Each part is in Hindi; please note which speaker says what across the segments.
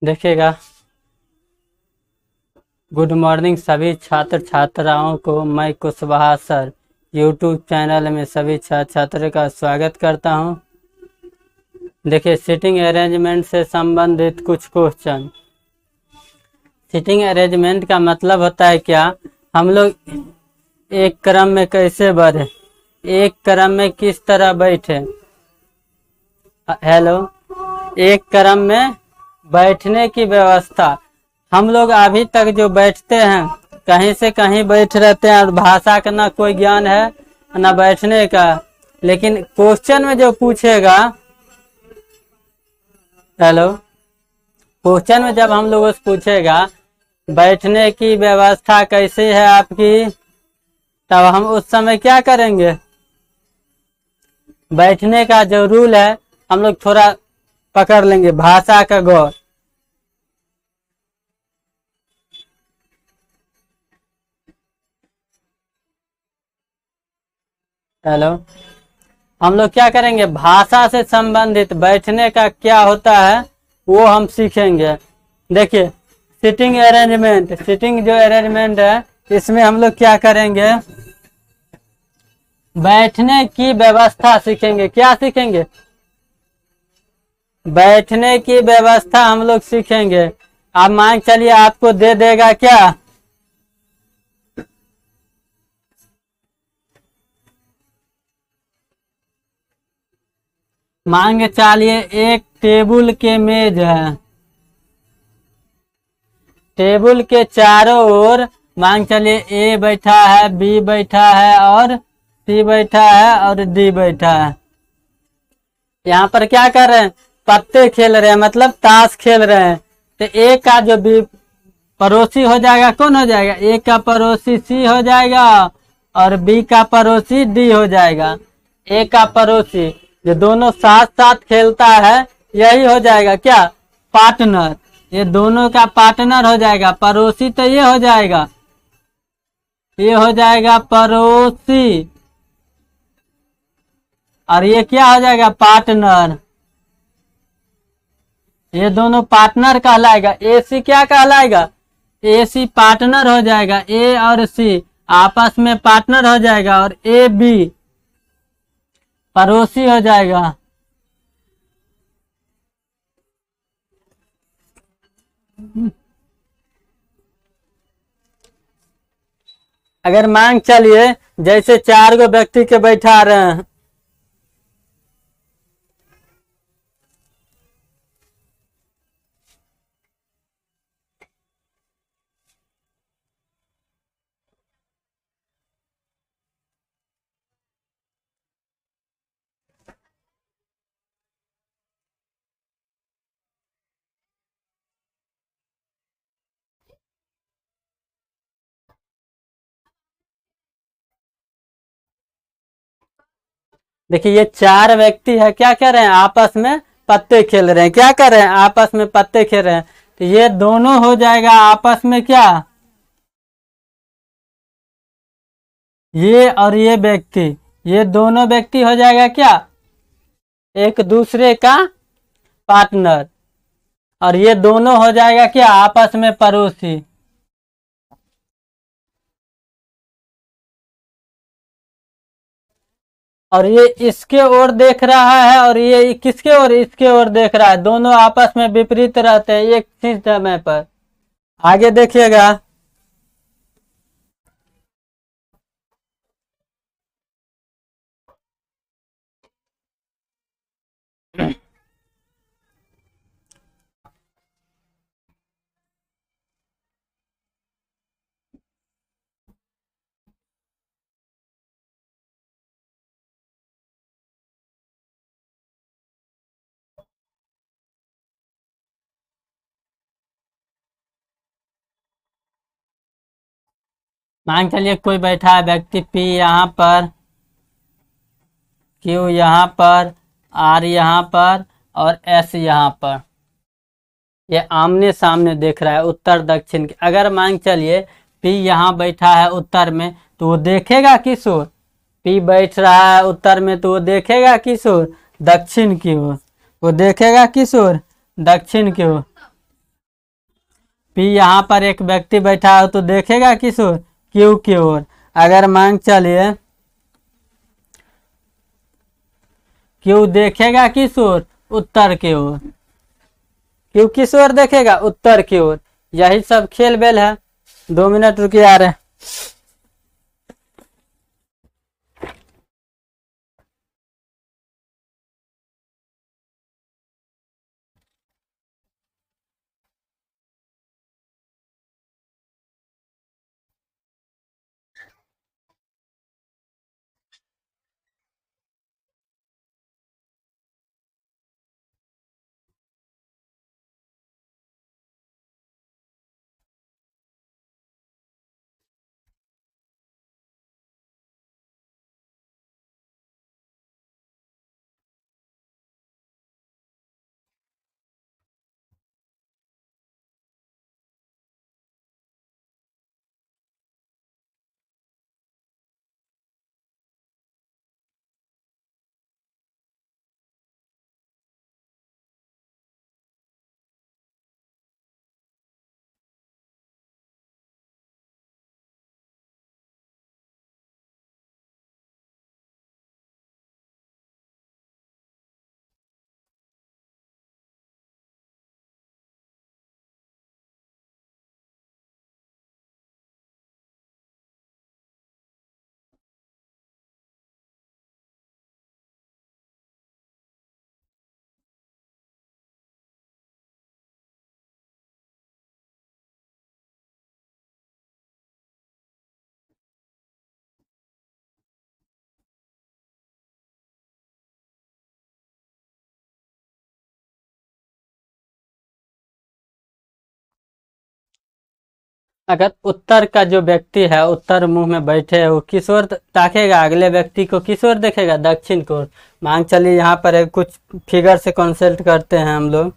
Speaker 1: देखिएगा। गुड मॉर्निंग सभी छात्र छात्राओं को मैं कुशवाहा सर यूट्यूब चैनल में सभी छात्र छात्रों का स्वागत करता हूं। देखिए, सीटिंग अरेंजमेंट से संबंधित कुछ क्वेश्चन। सीटिंग अरेंजमेंट का मतलब होता है क्या, हम लोग एक क्रम में कैसे बढ़े, एक क्रम में किस तरह बैठे। हेलो, एक क्रम में बैठने की व्यवस्था। हम लोग अभी तक जो बैठते हैं कहीं से कहीं बैठ रहते हैं और भाषा का ना कोई ज्ञान है ना बैठने का। लेकिन क्वेश्चन में जो पूछेगा, हेलो, क्वेश्चन में जब हम लोगों से पूछेगा बैठने की व्यवस्था कैसी है आपकी, तब हम उस समय क्या करेंगे। बैठने का जो रूल है हम लोग थोड़ा पकड़ लेंगे, भाषा का गौर। हेलो, हम लोग क्या करेंगे, भाषा से संबंधित बैठने का क्या होता है वो हम सीखेंगे। देखिए, सिटिंग अरेंजमेंट, सिटिंग जो अरेंजमेंट है इसमें हम लोग क्या करेंगे, बैठने की व्यवस्था सीखेंगे। क्या सीखेंगे, बैठने की व्यवस्था हम लोग सीखेंगे। आप मान चलिए आपको दे देगा क्या, मान के चलिए एक टेबल के मेज है, टेबल के चारों ओर मान चलिए ए बैठा है, बी बैठा है और सी बैठा है और डी बैठा है। यहाँ पर क्या कर रहे हैं, पत्ते खेल रहे हैं, मतलब ताश खेल रहे हैं। तो ए का जो बी पड़ोसी हो जाएगा, कौन हो जाएगा, ए का पड़ोसी सी हो जाएगा और बी का पड़ोसी डी हो जाएगा। ए का पड़ोसी जो दोनों साथ साथ खेलता है यही हो जाएगा क्या, पार्टनर। ये दोनों का पार्टनर हो जाएगा। पड़ोसी तो ये हो जाएगा, ये हो जाएगा पड़ोसी, और ये क्या हो जाएगा, पार्टनर। ये दोनों पार्टनर कहलाएगा। ए सी क्या कहलाएगा, ए सी पार्टनर हो जाएगा। ए और सी आपस में पार्टनर हो जाएगा और ए बी पड़ोसी हो जाएगा। अगर मान चलिए जैसे चार गो व्यक्ति के बैठा रहे हैं, देखिए ये चार व्यक्ति है, क्या कर रहे हैं, आपस में पत्ते खेल रहे हैं। क्या कर रहे हैं, आपस में पत्ते खेल रहे हैं। तो ये दोनों हो जाएगा आपस में क्या, ये और ये व्यक्ति, ये दोनों व्यक्ति हो जाएगा क्या, एक दूसरे का पार्टनर। और ये दोनों हो जाएगा क्या, आपस में पड़ोसी। और ये इसके ओर देख रहा है और ये किसके ओर, इसके ओर देख रहा है। दोनों आपस में विपरीत रहते हैं एक ही समय पर। आगे देखिएगा, मान चलिए कोई बैठा है व्यक्ति पी यहाँ पर, क्यू यहाँ पर, आर यहाँ पर और एस यहाँ पर। ये आमने सामने देख रहा है उत्तर दक्षिण के। अगर मान चलिए पी यहाँ बैठा है उत्तर में, तो वो देखेगा किस ओर, पी बैठ रहा है उत्तर में तो वो देखेगा किस ओर, दक्षिण की ओर। वो देखेगा किस ओर, दक्षिण की ओर। पी यहाँ पर एक व्यक्ति बैठा हो तो देखेगा किस ओर, क्यू की ओर। अगर मान चलिए क्यू देखेगा किस ओर, उत्तर की ओर। क्यू किस ओर देखेगा, उत्तर की ओर। यही सब खेल बेल है। 2 मिनट रुकिए आ रहे। अगर उत्तर का जो व्यक्ति है उत्तर मुंह में बैठे है, वो किस ओर ताकेगा, अगले व्यक्ति को किस ओर देखेगा, दक्षिण को ओर। मान चलिए यहाँ पर कुछ फिगर से कंसल्ट करते हैं हम लोग।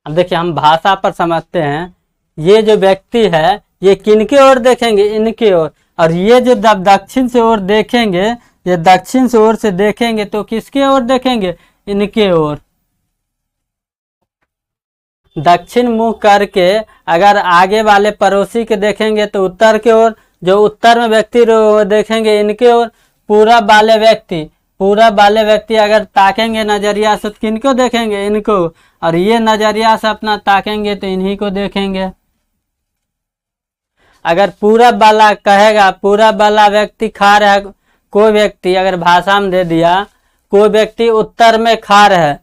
Speaker 1: अब देखिए हम भाषा पर समझते हैं। ये जो व्यक्ति है ये किनके ओर देखेंगे, इनके ओर। और ये जो दक्षिण से ओर देखेंगे, ये दक्षिण से ओर से देखेंगे तो किसके ओर देखेंगे, इनके ओर। दक्षिण मुंह करके अगर आगे वाले पड़ोसी के देखेंगे तो उत्तर की ओर। जो उत्तर में व्यक्ति देखेंगे इनके ओर। पूरब वाले व्यक्ति अगर ताकेंगे नजरिया से तो किनको देखेंगे, इनको। और ये नजरिया से अपना ताकेंगे तो इन्हीं को देखेंगे। अगर पूरब वाला कहेगा, पूरब वाला व्यक्ति खा रहा है, कोई व्यक्ति अगर भाषा में दे दिया कोई व्यक्ति उत्तर में खा रहा है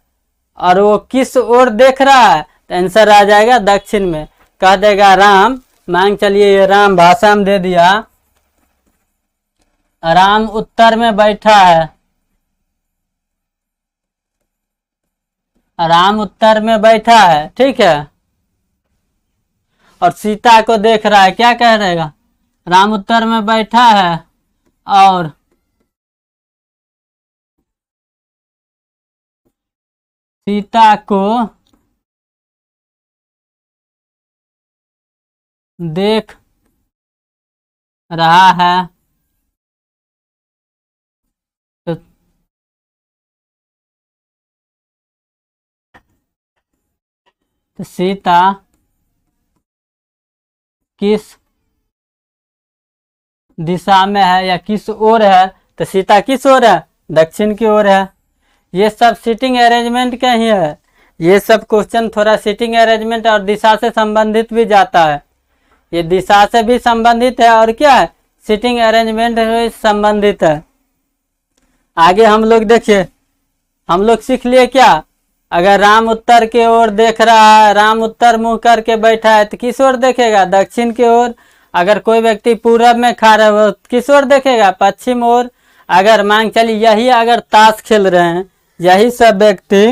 Speaker 1: और वो किस ओर देख रहा है, तो आंसर आ जाएगा दक्षिण में। कह देगा राम, मान चलिए ये राम भाषा में दे दिया, राम उत्तर में बैठा है, राम उत्तर में बैठा है, ठीक है। और सीता को देख रहा है, क्या कह रहेगा, राम उत्तर में बैठा है और सीता को देख रहा है। तो सीता किस दिशा में है या किस ओर है, तो सीता किस ओर है, दक्षिण की ओर है। ये सब सीटिंग अरेंजमेंट का ही है। ये सब क्वेश्चन थोड़ा सीटिंग अरेंजमेंट और दिशा से संबंधित भी जाता है। ये दिशा से भी संबंधित है और क्या है, सीटिंग अरेंजमेंट से संबंधित है। आगे हम लोग देखिए, हम लोग सीख लिए क्या, अगर राम उत्तर की ओर देख रहा है, राम उत्तर मुंह करके बैठा है तो किस ओर देखेगा, दक्षिण की ओर। अगर कोई व्यक्ति पूरब में खा रहा है वो किस ओर देखेगा, पश्चिम ओर। अगर मान चलिए यही अगर ताश खेल रहे हैं, यही सब व्यक्ति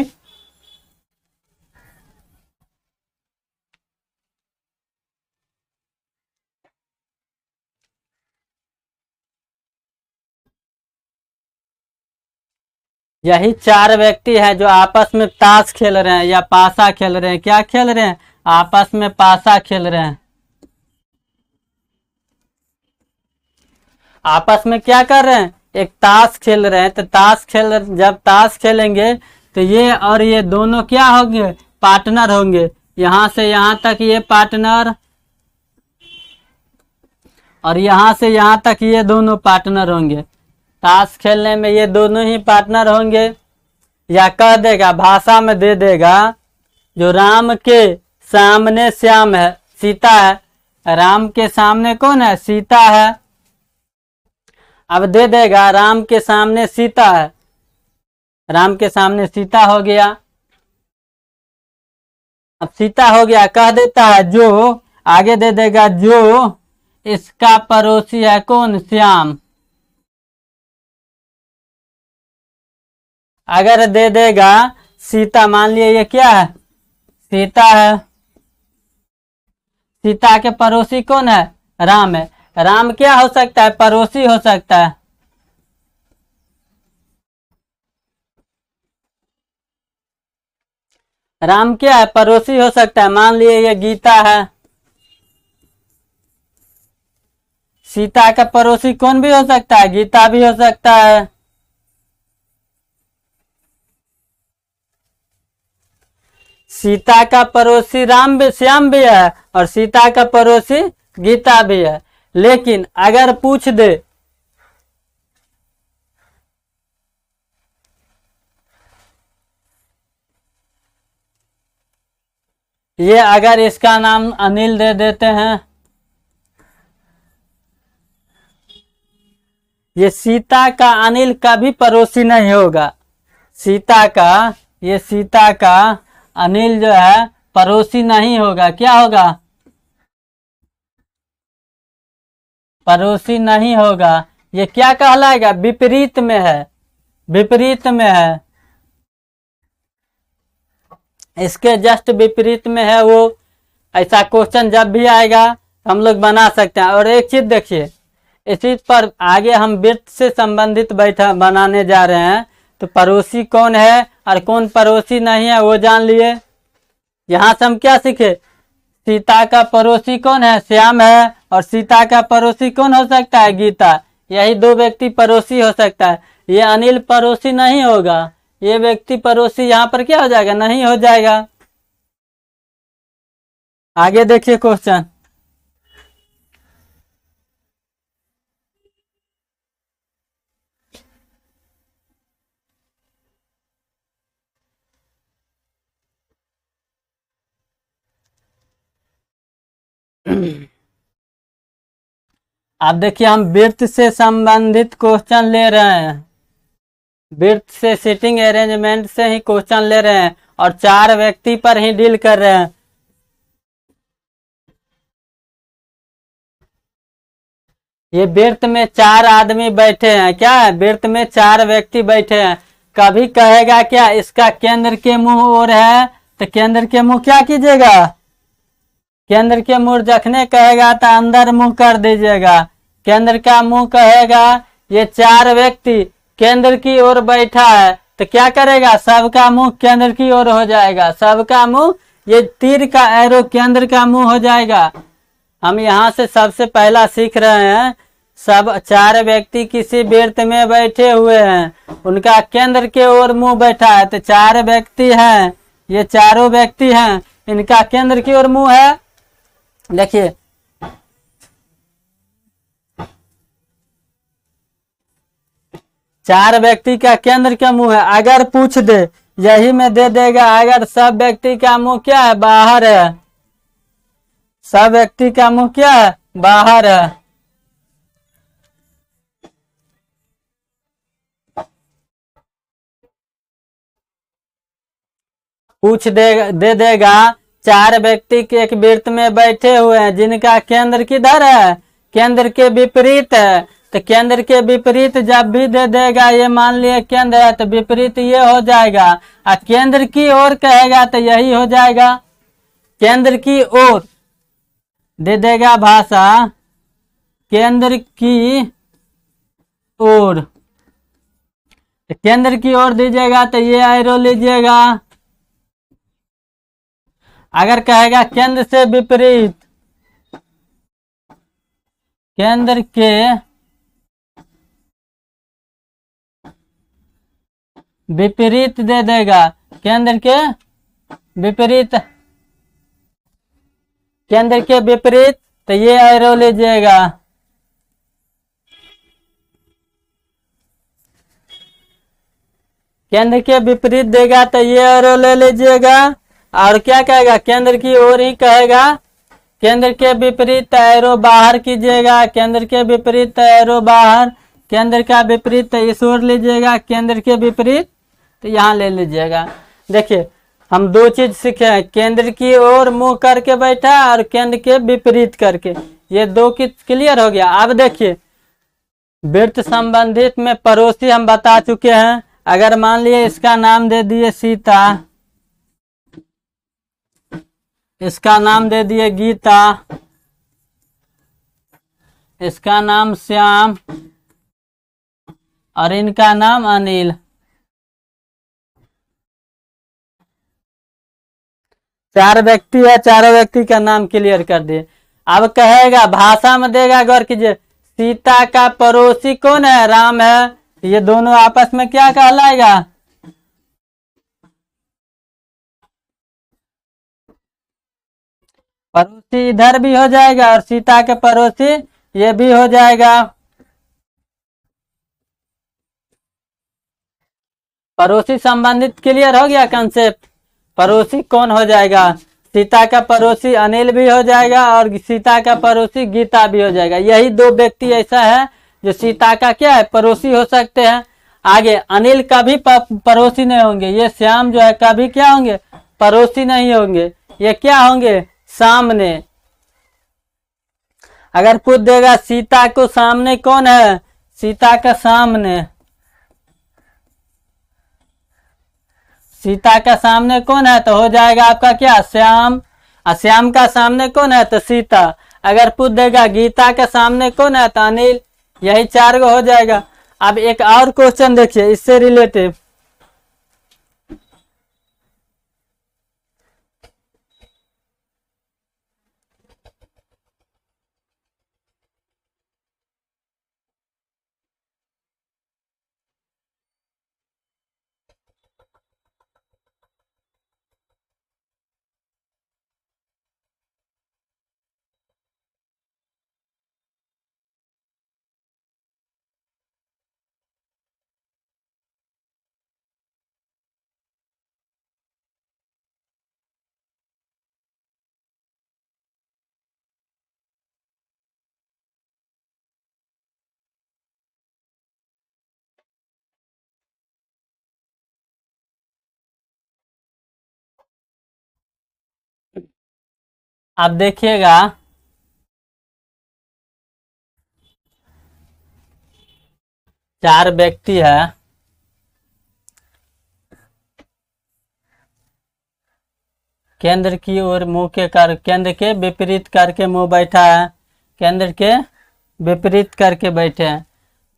Speaker 1: यही चार व्यक्ति हैं जो आपस में ताश खेल रहे हैं या पासा खेल रहे हैं। क्या खेल रहे हैं? आपस में पासा खेल रहे हैं। आपस में क्या कर रहे हैं? एक ताश खेल रहे हैं। तो जब ताश खेलेंगे तो ये और ये दोनों क्या होंगे? पार्टनर होंगे। यहां से यहां तक ये पार्टनर और यहां से यहां तक ये दोनों पार्टनर होंगे। ताश खेलने में ये दोनों ही पार्टनर होंगे। या कह देगा, भाषा में दे देगा, जो राम के सामने श्याम है, सीता है। राम के सामने कौन है? सीता है। अब दे देगा राम के सामने सीता है। राम के सामने सीता हो गया। अब सीता हो गया, कह देता है जो, आगे दे देगा जो इसका पड़ोसी है कौन? श्याम। अगर दे देगा सीता, मान लिया ये क्या है? सीता है। सीता के पड़ोसी कौन है? राम है। राम क्या हो सकता है? पड़ोसी हो सकता है। राम क्या है? पड़ोसी हो सकता है। मान लिए ये गीता है। सीता का पड़ोसी कौन भी हो सकता है? गीता भी हो सकता है। सीता का पड़ोसी राम भी, श्याम भी है, और सीता का पड़ोसी गीता भी है। लेकिन अगर पूछ दे, ये अगर इसका नाम अनिल दे देते हैं, ये सीता का अनिल कभी पड़ोसी नहीं होगा। सीता का अनिल जो है पड़ोसी नहीं होगा। क्या होगा? पड़ोसी नहीं होगा। ये क्या कहलाएगा? विपरीत में है। विपरीत में है। इसके जस्ट विपरीत में है वो। ऐसा क्वेश्चन जब भी आएगा हम लोग बना सकते हैं। और एक चीज देखिए, इस चीज पर आगे हम वृत्त से संबंधित बैठा बनाने जा रहे हैं। तो पड़ोसी कौन है और कौन पड़ोसी नहीं है वो जान लिए। यहाँ से हम क्या सीखे? सीता का पड़ोसी कौन है? श्याम है। और सीता का पड़ोसी कौन हो सकता है? गीता। यही दो व्यक्ति पड़ोसी हो सकता है। ये अनिल पड़ोसी नहीं होगा। ये व्यक्ति पड़ोसी यहाँ पर क्या हो जाएगा? नहीं हो जाएगा। आगे देखिए क्वेश्चन। अब देखिए, हम वृत्त से संबंधित क्वेश्चन ले रहे हैं। वृत्त से, सीटिंग अरेंजमेंट से ही क्वेश्चन ले रहे हैं और चार व्यक्ति पर ही डील कर रहे हैं। ये वृत्त में चार आदमी बैठे हैं। क्या है? वृत्त में चार व्यक्ति बैठे हैं। कभी कहेगा क्या इसका केंद्र के मुंह और है, तो केंद्र के मुंह क्या कीजिएगा? केंद्र के मुंह रखने कहेगा तो अंदर मुंह कर दीजिएगा। केंद्र का मुंह कहेगा, ये चार व्यक्ति केंद्र की ओर बैठा है, तो क्या करेगा? सबका मुंह केंद्र की ओर हो जाएगा। सबका मुंह, ये तीर का एरो केंद्र का मुंह हो जाएगा। हम यहाँ से सबसे पहला सीख रहे हैं। सब चार व्यक्ति किसी वृत्त में बैठे हुए हैं, उनका केंद्र के ओर मुंह बैठा है। तो चार व्यक्ति हैं, ये चारों व्यक्ति हैं, इनका केंद्र की ओर मुंह है। देखिए, चार व्यक्ति का केंद्र का मुंह है। अगर पूछ दे, यही में दे देगा, अगर सब व्यक्ति का मुंह क्या है? बाहर है। सब व्यक्ति का मुंह क्या है? बाहर है। दे देगा, चार व्यक्ति के एक वृत्त में बैठे हुए हैं जिनका केंद्र किधर है? केंद्र के विपरीत है। तो केंद्र के विपरीत जब भी दे देगा, ये मान लिया केंद्र है तो विपरीत ये हो जाएगा। और केंद्र की ओर कहेगा तो यही हो जाएगा। केंद्र की ओर दे देगा भाषा, केंद्र की ओर। केंद्र की ओर दीजिएगा तो ये एरो लीजिएगा। अगर कहेगा केंद्र से विपरीत, केंद्र के विपरीत दे देगा, केंद्र के विपरीत, केंद्र के विपरीत तो ये एरो लीजिएगा। केंद्र के विपरीत देगा तो ये एरो ले लीजिएगा। और क्या कहेगा, केंद्र की ओर ही कहेगा, केंद्र के विपरीत एरो बाहर कीजिएगा, केंद्र के विपरीत एरो बाहर, केंद्र का विपरीत इस ओर लीजिएगा, केंद्र के विपरीत तो यहाँ ले लीजिएगा। देखिए हम दो चीज सीखे हैं, केंद्र की ओर मुंह करके बैठा और केंद्र के विपरीत करके, ये दो की क्लियर हो गया। अब देखिए वृत्त संबंधित में पड़ोसी हम बता चुके हैं। अगर मान लिए इसका नाम दे दिए सीता, इसका नाम दे दिए गीता, इसका नाम श्याम और इनका नाम अनिल। चार व्यक्ति है, चारों व्यक्ति का नाम क्लियर कर दिए। अब कहेगा भाषा में देगा, गौर कीजिए, सीता का पड़ोसी कौन है, राम है। ये दोनों आपस में क्या कहलाएगा, पड़ोसी इधर भी हो जाएगा और सीता के पड़ोसी ये भी हो जाएगा। पड़ोसी संबंधित क्लियर हो गया कंसेप्ट। पड़ोसी कौन हो जाएगा, सीता का पड़ोसी अनिल भी हो जाएगा और सीता का पड़ोसी गीता भी हो जाएगा। यही दो व्यक्ति ऐसा है जो सीता का क्या है, पड़ोसी हो सकते हैं। आगे अनिल कभी पड़ोसी नहीं होंगे, ये श्याम जो है कभी क्या होंगे, पड़ोसी नहीं होंगे, ये क्या होंगे, सामने। अगर पूछ देगा सीता को सामने कौन है, सीता का सामने, सीता का सामने कौन है तो हो जाएगा आपका क्या, श्याम। और श्याम का सामने कौन है तो सीता। अगर पूछ देगा गीता के सामने कौन है तो अनिल। यही चार गो हो जाएगा। अब एक और क्वेश्चन देखिए इससे रिलेटेड। अब देखिएगा चार व्यक्ति है, केंद्र की ओर मुंह के कर, केंद्र के विपरीत करके मुंह बैठा है, केंद्र के विपरीत करके बैठे हैं।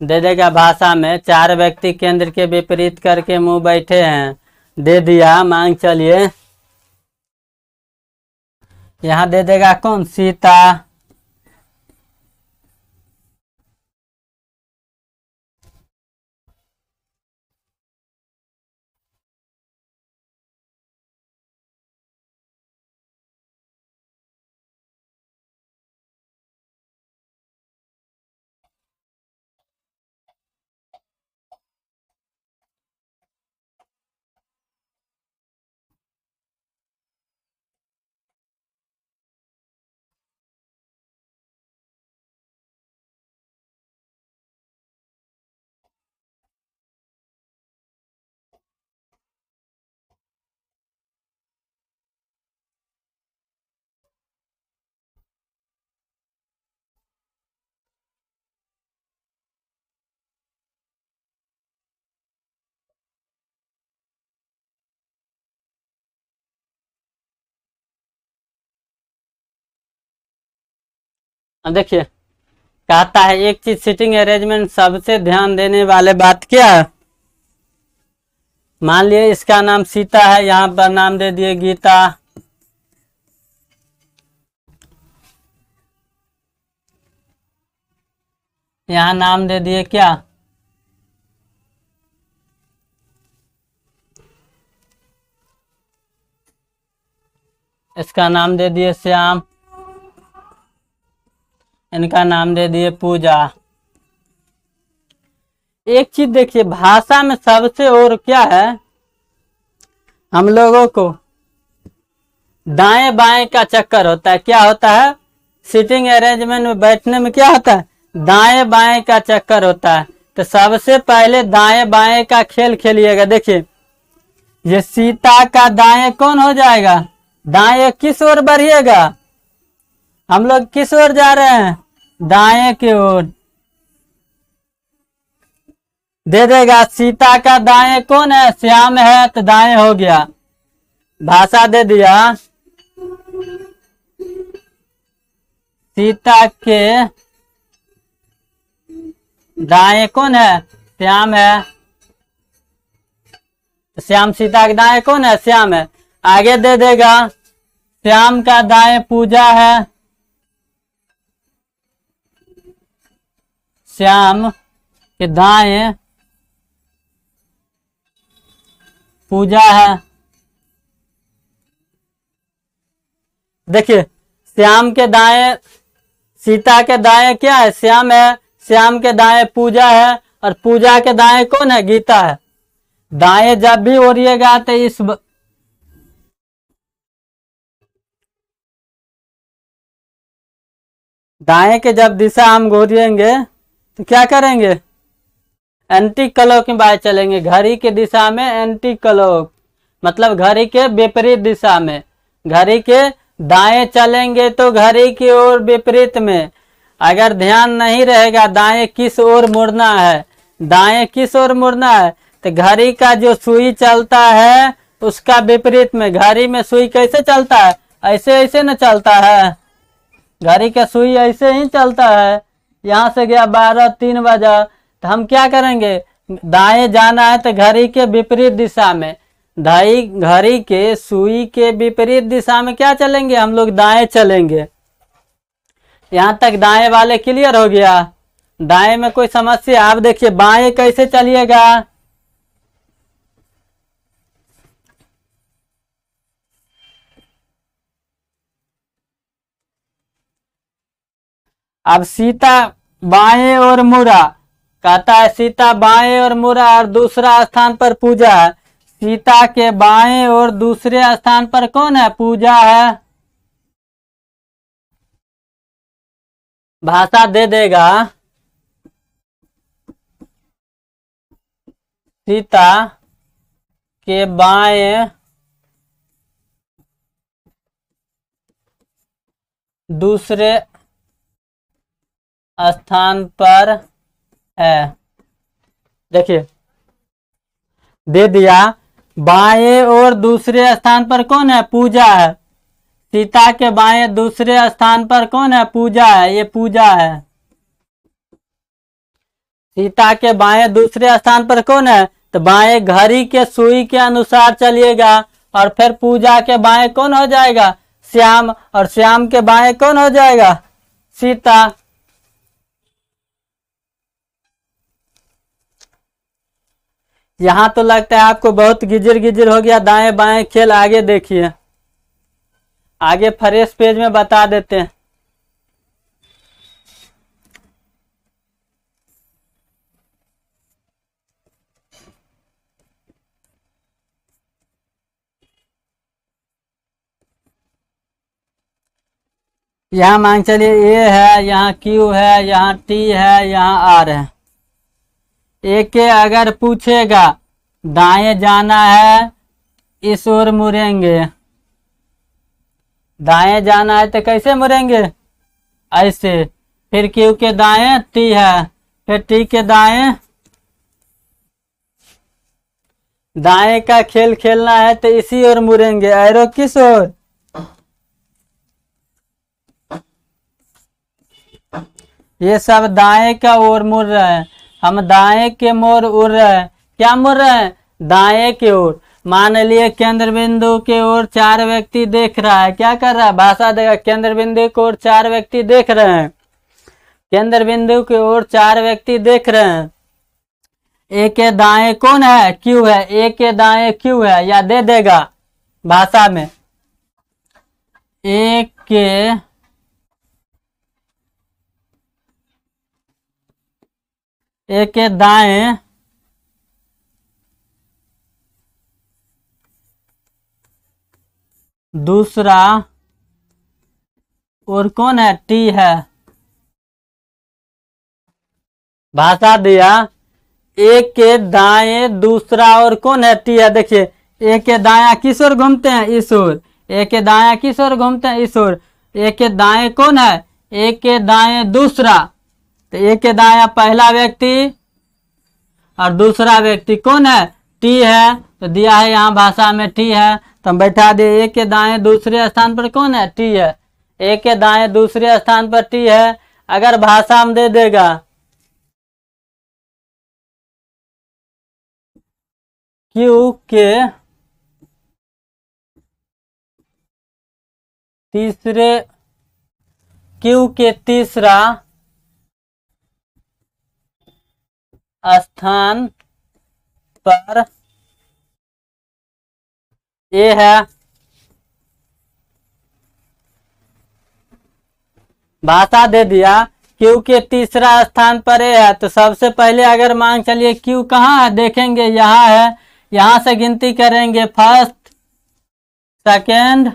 Speaker 1: दे देगा भाषा में, चार व्यक्ति केंद्र के विपरीत करके मुंह बैठे हैं, दे दिया। मांग चलिए यहाँ दे देगा कौन, सीता, देखिए कहता है एक चीज, सीटिंग अरेंजमेंट सबसे ध्यान देने वाले बात क्या है, मान लिए इसका नाम सीता है, यहाँ पर नाम दे दिए गीता। यहाँ नाम दे दिए क्या, इसका नाम दे दिए श्याम, इनका नाम दे दिए पूजा। एक चीज देखिए, भाषा में सबसे और क्या है, हम लोगों को दाएं बाएं का चक्कर होता है। क्या होता है, सीटिंग अरेंजमेंट में बैठने में क्या होता है, दाएं बाएं का चक्कर होता है। तो सबसे पहले दाएं बाएं का खेल खेलिएगा। देखिए ये सीता का दाएं कौन हो जाएगा, दाएं किस ओर बढ़िएगा, हम लोग किस ओर जा रहे हैं, दाएं की ओर। दे देगा सीता का दाएं कौन है, श्याम है, तो दाएं हो गया। भाषा दे दिया, सीता के दाएं कौन है, श्याम है। श्याम सीता के दाएं कौन है, श्याम है। आगे दे देगा श्याम का दाएं पूजा है, श्याम के दाएं पूजा है। देखिए श्याम के दाएं, सीता के दाएं क्या है, श्याम है, श्याम के दाएं पूजा है, और पूजा के दाएं कौन है, गीता है। दाएं जब भी ओरिएगा तो इस दाएं के जब दिशा हम घूरेंगे तो क्या करेंगे, एंटी क्लॉक में बाय चलेंगे। घड़ी की दिशा में एंटी क्लॉक, मतलब घड़ी के विपरीत दिशा में। घड़ी के दाएं चलेंगे तो घड़ी की ओर विपरीत में। अगर ध्यान नहीं रहेगा दाएं किस ओर मुड़ना है, दाएं किस ओर मुड़ना है, तो घड़ी का जो सुई चलता है उसका विपरीत में। घड़ी में सुई कैसे चलता है, ऐसे ऐसे न चलता है, घड़ी का सुई ऐसे ही चलता है। यहाँ से गया 12 3 बजा, तो हम क्या करेंगे, दाएं जाना है तो घड़ी के विपरीत दिशा में। घड़ी के सुई के विपरीत दिशा में क्या चलेंगे, हम लोग दाएं चलेंगे। यहाँ तक दाएं वाले क्लियर हो गया। दाएं में कोई समस्या, आप देखिए बाएं कैसे चलिएगा। अब सीता बाएं और मुड़ा, कहता है सीता बाएं और मुड़ा, और दूसरा स्थान पर पूजा है। सीता के बाएं और दूसरे स्थान पर कौन है, पूजा है। भाषा दे देगा, सीता के बाएं दूसरे स्थान पर है। देखिए दे दिया, बाएं और दूसरे स्थान पर कौन है, पूजा है। सीता के बाएं दूसरे स्थान पर कौन है, पूजा है, ये पूजा है। सीता के बाएं दूसरे स्थान पर कौन है, तो बाएं घड़ी के सुई के अनुसार चलिएगा, और फिर पूजा के बाएं कौन हो जाएगा, श्याम, और श्याम के बाएं कौन हो जाएगा, सीता। यहां तो लगता है आपको बहुत गिजिर गिजिर हो गया दाएं बाएं खेल। आगे देखिए, आगे फ्रेश पेज में बता देते हैं। यहाँ मान चलिए ए है, यहाँ क्यू है, यहाँ टी है, यहाँ आर है। ए के अगर पूछेगा दाएं जाना है, इस ओर मुड़ेंगे। दाएं जाना है तो कैसे मुड़ेंगे, ऐसे। फिर क्यू के दाएं टी है, फिर टी के दाएं। दाएं का खेल खेलना है तो इसी ओर मुड़ेंगे। एरो किस ओर, ये सब दाएं का ओर मुड़ रहे हैं। हम दाएं के मोड़ उड़ रहे हैं। क्या मुड़ रहे हैं, दाएं की ओर। मान लिए केंद्र बिंदु की ओर 4 व्यक्ति देख रहा है, क्या कर रहा है, भाषा देगा। केंद्र बिंदु की ओर 4 व्यक्ति देख रहे हैं, केंद्र बिंदु की ओर 4 व्यक्ति देख रहे हैं। ए के दाएं कौन है, क्यू है, ए के दाएं क्यू है, या दे देगा भाषा में। ए के दाएं दूसरा और कौन है, टी है। भाषा दिया ए के दाएं दूसरा और कौन है, टी है। देखिए ए के दाया किस ओर घूमते हैं, इस ओर। ए के दाया किस ओर घूमते हैं, इस ओर। ए के दाएं कौन है, ए के दाएं दूसरा। तो ए के दाया पहला व्यक्ति और दूसरा व्यक्ति कौन है, टी है। तो दिया है यहाँ भाषा में टी है, तो हम बैठा दिए ए के दाएं दूसरे स्थान पर कौन है, टी है। ए के दाएं दूसरे स्थान पर टी है। अगर भाषा में दे देगा क्यू के तीसरे, क्यू के तीसरा स्थान पर ए है। भाषा दे दिया क्यू के तीसरा स्थान पर ए है। तो सबसे पहले अगर मान चलिए क्यू कहाँ है, देखेंगे यहाँ है, यहाँ से गिनती करेंगे फर्स्ट सेकेंड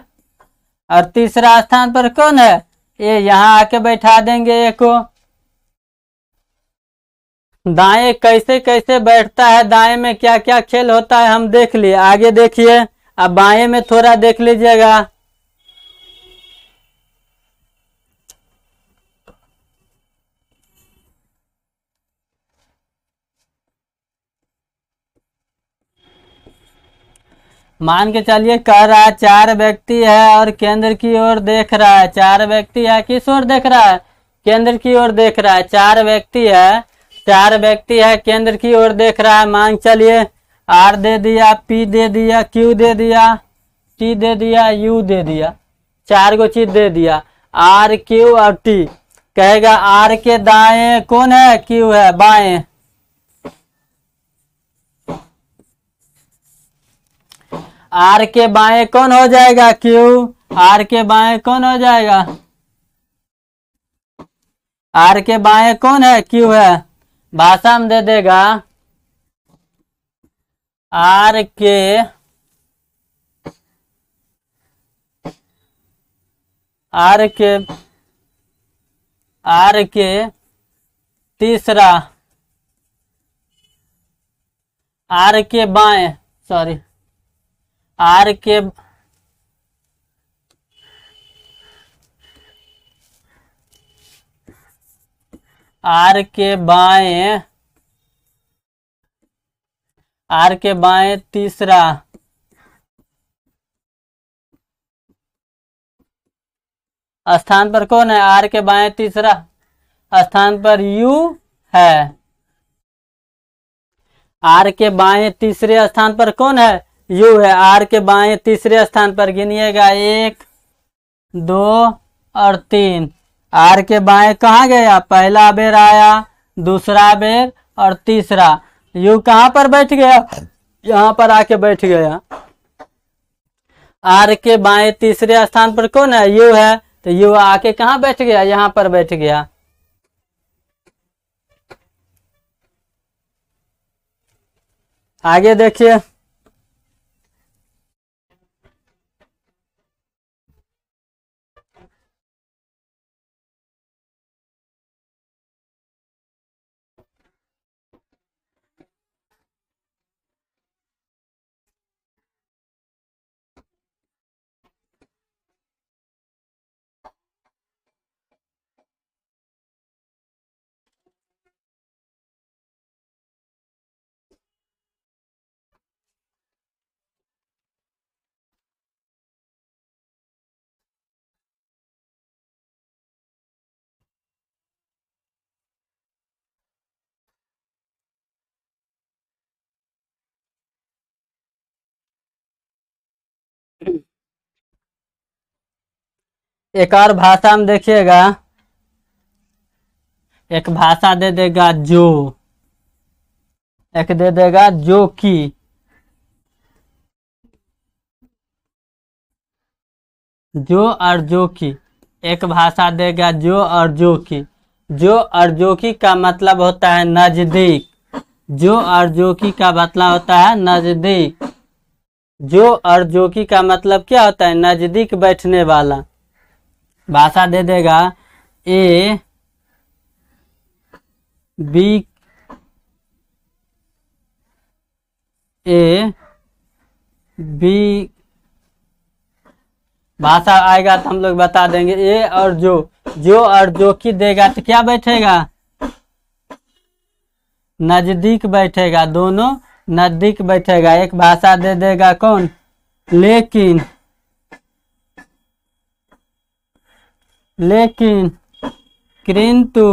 Speaker 1: और तीसरा स्थान पर कौन है, ए। यहाँ आके बैठा देंगे ए को। दाएं कैसे कैसे बैठता है, दाएं में क्या क्या खेल होता है हम देख लिए, आगे देखिए। अब बाएं में थोड़ा देख लीजिएगा। मान के चलिए कह रहा है 4 व्यक्ति है और केंद्र की ओर देख रहा है। 4 व्यक्ति है, किस ओर देख रहा है, केंद्र की ओर देख रहा है। 4 व्यक्ति है, 4 व्यक्ति है, केंद्र की ओर देख रहा है। मान चलिए आर दे दिया, पी दे दिया, क्यू दे दिया, टी दे दिया, यू दे दिया, 4 को चीज दे दिया, आर क्यू और टी। कहेगा आर के दाएं कौन है, क्यू है, बाएं। आर के बाएं कौन हो जाएगा, क्यू। आर के बाएं कौन हो जाएगा, आर के बाएं कौन है, क्यू है। भाषा में दे देगा आर के तीसरा, आर के बाएं, सॉरी, आर के बाएं, आर के बाएं तीसरा स्थान पर कौन है, आर के बाएं तीसरा स्थान पर यू है। आर के बाएं तीसरे स्थान पर कौन है, यू है। आर के बाएं तीसरे स्थान पर गिनिएगा 1 2 और 3। आर के बाएं कहाँ गया, पहला बेर आया, दूसरा बेर और तीसरा। यू कहाँ पर बैठ गया, यहाँ पर आके बैठ गया। आर के बाएं तीसरे स्थान पर कौन है, यू है। तो यू आके कहाँ बैठ गया, यहाँ पर बैठ गया। आगे देखिए, एक और भाषा में देखिएगा, एक भाषा दे देगा जो, एक दे देगा जो की। जो और जो की, एक भाषा देगा जो और जो की। जो और जो की का मतलब होता है नजदीक। जो और जो की का मतलब होता है नजदीक। जो और जो की का मतलब क्या होता है? नजदीक बैठने वाला। भाषा दे देगा ए बी, ए बी। भाषा आएगा तो हम लोग बता देंगे। ए और जो और जो की देगा तो क्या बैठेगा? नजदीक बैठेगा, दोनों नजदीक बैठेगा। एक भाषा दे देगा कौन? लेकिन, लेकिन, किंतु,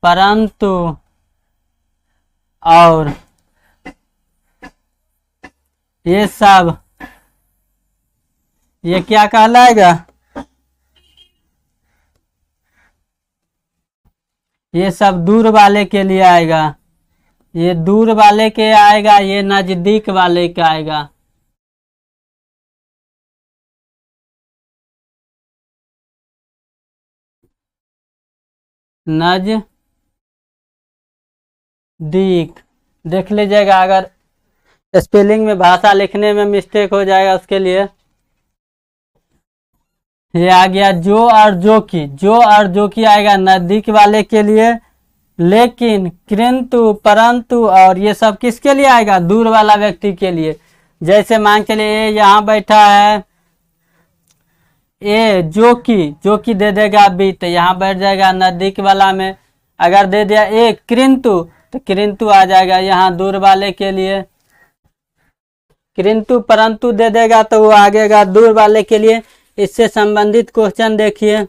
Speaker 1: परंतु, और, ये सब, ये क्या कहलाएगा? ये सब दूर वाले के लिए आएगा। ये दूर वाले के आएगा, ये नजदीक वाले के आएगा। नजदीक। देख लीजिएगा, अगर स्पेलिंग में, भाषा लिखने में मिस्टेक हो जाएगा उसके लिए। ये आ गया जो और जो की। जो और जो की आएगा नजदीक वाले के लिए। लेकिन, किंतु, परंतु, और ये सब किसके लिए आएगा? दूर वाला व्यक्ति के लिए। जैसे मान के लिए यहाँ बैठा है ए, जो की दे देगा बी, तो यहाँ बैठ जाएगा नजदीक वाला में। अगर दे दिया ए किंतु, तो किंतु आ जाएगा यहाँ दूर वाले के लिए। किंतु परंतु दे देगा तो वो आगेगा दूर वाले के लिए। इससे संबंधित क्वेश्चन देखिए।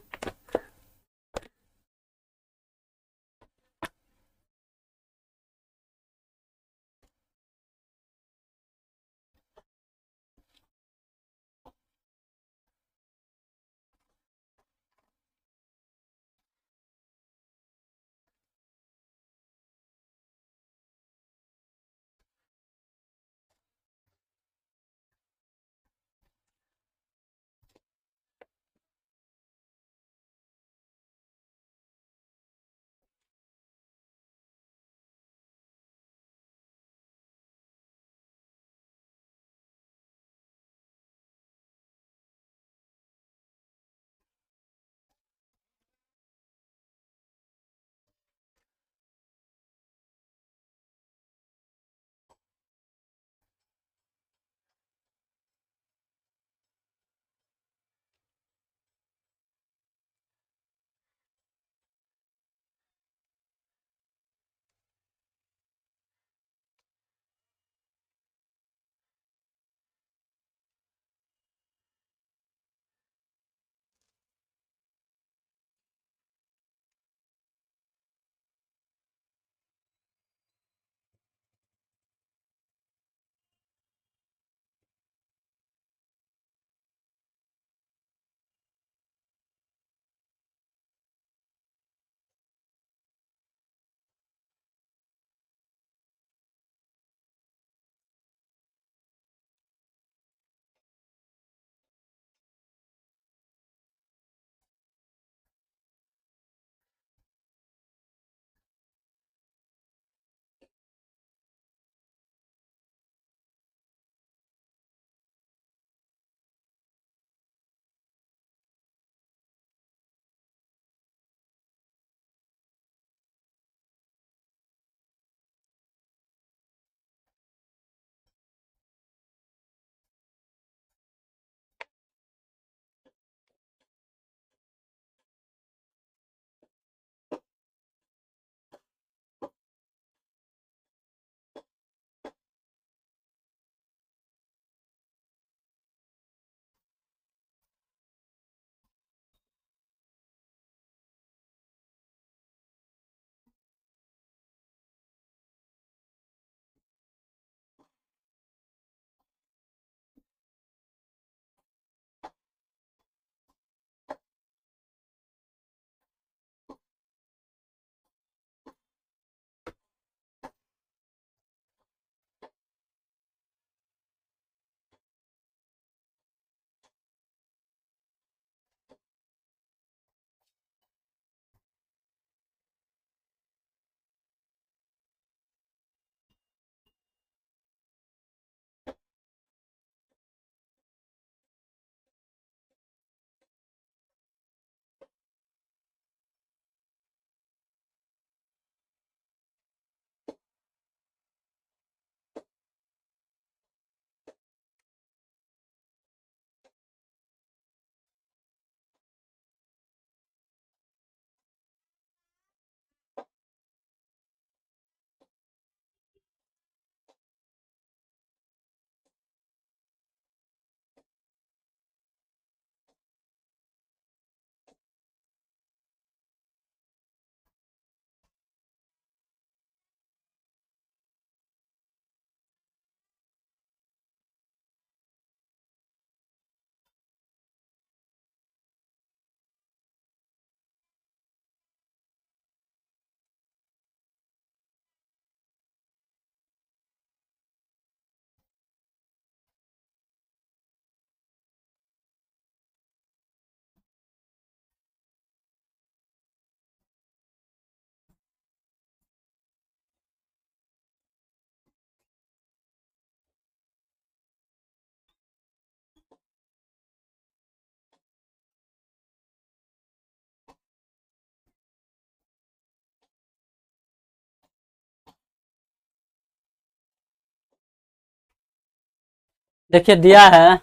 Speaker 1: देखिए दिया है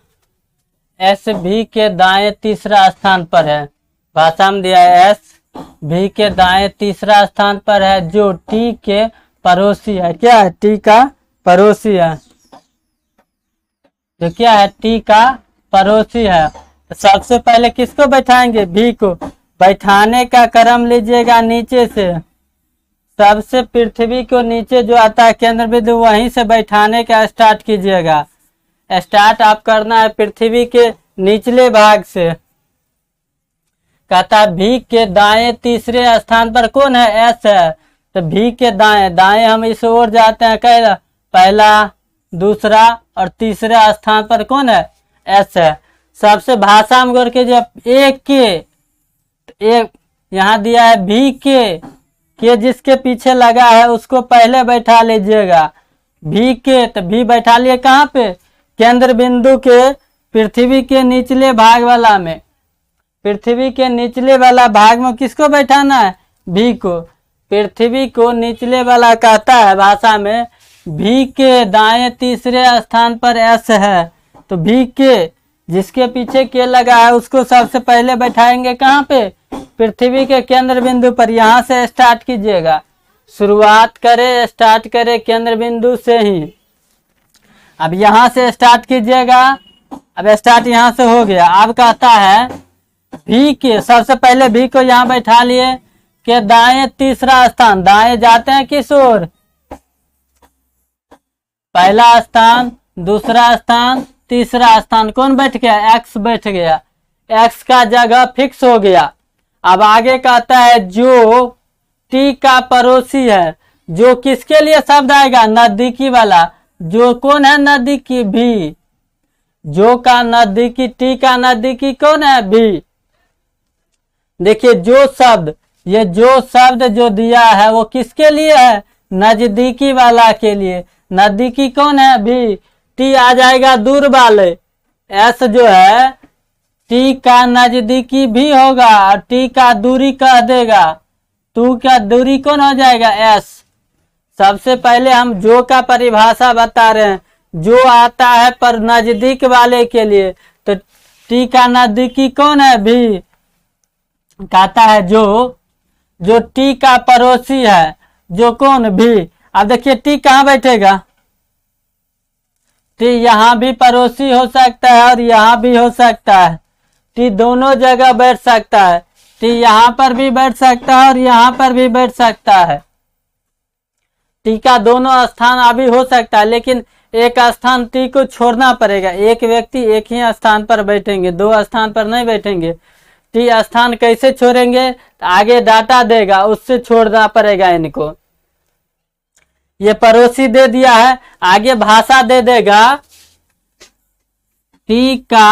Speaker 1: एस भी के दाएं तीसरा स्थान पर है। भाषा में दिया है एस भी के दाएं तीसरा स्थान पर है जो टी के पड़ोसी है। क्या है? टी का पड़ोसी है। जो क्या है? टी का पड़ोसी है। तो सबसे पहले किसको बैठाएंगे? भी को। बैठाने का क्रम लीजिएगा नीचे से। सबसे पृथ्वी को नीचे जो आता है केंद्र बिंदु वहीं से बैठाने का स्टार्ट कीजिएगा। स्टार्ट आप करना है पृथ्वी के निचले भाग से। कहता भी के दाएं तीसरे स्थान पर कौन है? एस है। तो भी के दाएं दाएं हम इस ओर जाते हैं। कह पहला दूसरा और तीसरे स्थान पर कौन है? एस है। सबसे भाषा में गौर कीजिए एक के एक यहाँ दिया है भी के जिसके पीछे लगा है उसको पहले बैठा लीजिएगा। भी के तो भी बैठा लिए कहाँ पे? केंद्र बिंदु के पृथ्वी के निचले भाग वाला में। पृथ्वी के निचले वाला भाग में किसको बैठाना है? भी को। पृथ्वी को निचले वाला कहता है भाषा में भी के दाएं तीसरे स्थान पर एस है। तो भी के जिसके पीछे के लगा है उसको सबसे पहले बैठाएंगे कहाँ पे? पृथ्वी के केंद्र बिंदु पर। यहाँ से स्टार्ट कीजिएगा। शुरुआत करे स्टार्ट करे केंद्र बिंदु से ही। अब यहाँ से स्टार्ट कीजिएगा। अब स्टार्ट यहाँ से हो गया। अब कहता है भी के सबसे पहले भी को यहाँ बैठा लिए के दाएं तीसरा स्थान। दाएं जाते हैं किस ओर? पहला स्थान दूसरा स्थान तीसरा स्थान कौन बैठ गया? एक्स बैठ गया। एक्स का जगह फिक्स हो गया। अब आगे कहता है जो टी का पड़ोसी है। जो किसके लिए शब्द आएगा? नजदीकी वाला। जो कौन है? नजदीकी भी। जो का नजदीकी टी का नजदीकी कौन है? भी। देखिए जो शब्द ये जो शब्द जो दिया है वो किसके लिए है? नजदीकी वाला के लिए। नजदीकी कौन है? भी। टी आ जाएगा दूर वाले। एस जो है टी का नजदीकी भी होगा और टी का दूरी कह देगा। टू का दूरी कौन हो जाएगा? एस। सबसे पहले हम जो का परिभाषा बता रहे हैं। जो आता है पर नजदीक वाले के लिए। तो टी का नजदीकी कौन है? भी। कहता है जो टी का पड़ोसी है। जो कौन? भी। अब देखिए टी कहाँ बैठेगा? टी यहाँ भी पड़ोसी हो सकता है और यहाँ भी हो सकता है। टी दोनों जगह बैठ सकता है। टी यहाँ पर भी बैठ सकता है और यहाँ पर भी बैठ सकता है। टी का दोनों स्थान अभी हो सकता है लेकिन एक स्थान टी को छोड़ना पड़ेगा। एक व्यक्ति एक ही स्थान पर बैठेंगे, दो स्थान पर नहीं बैठेंगे। टी स्थान कैसे छोड़ेंगे? तो आगे डाटा देगा उससे छोड़ना पड़ेगा इनको। ये पड़ोसी दे दिया है। आगे भाषा दे देगा टी का